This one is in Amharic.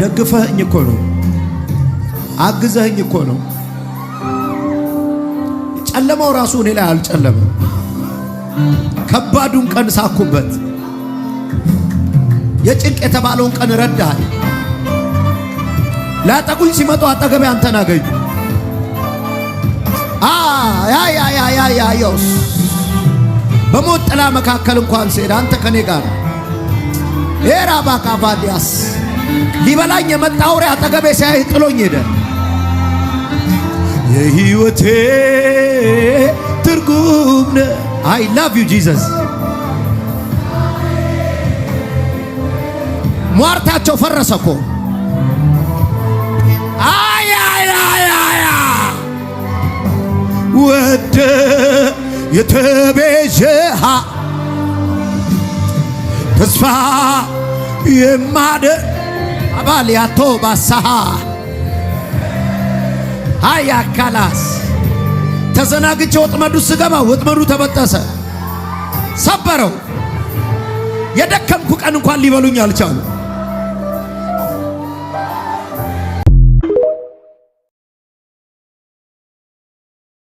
ደግፈህኝ እኮ ነው፣ አግዘህኝ እኮ ነው። ጨለማው ራሱ እኔ ላይ አልጨለመም። ከባዱን ቀን ሳኩበት። የጭንቅ የተባለውን ቀን ረዳኸኝ። ላጠቁኝ ሲመጡ አጠገቤ አንተን አገኙ። ያስ በሞት ጥላ መካከል እንኳን ስሄድ አንተ ከኔ ጋር። ኤራባካቫዲያስ ሊበላኝ የመጣ አውሬ አጠገቤ ሲያይ ጥሎኝ ሄደ። የሕይወቴ ትርጉም ነህ። I love you Jesus። ሟርታቸው ፈረሰ እኮ። ወደ የተቤዠሃ ተስፋ የማደ አባልያቶ ባሳሃ አያካላስ ተዘናግቼ ወጥመዱ ስገባ ወጥመዱ ተበጠሰ፣ ሰበረው። የደከምኩ ቀን እንኳን ሊበሉኝ አልቻሉ።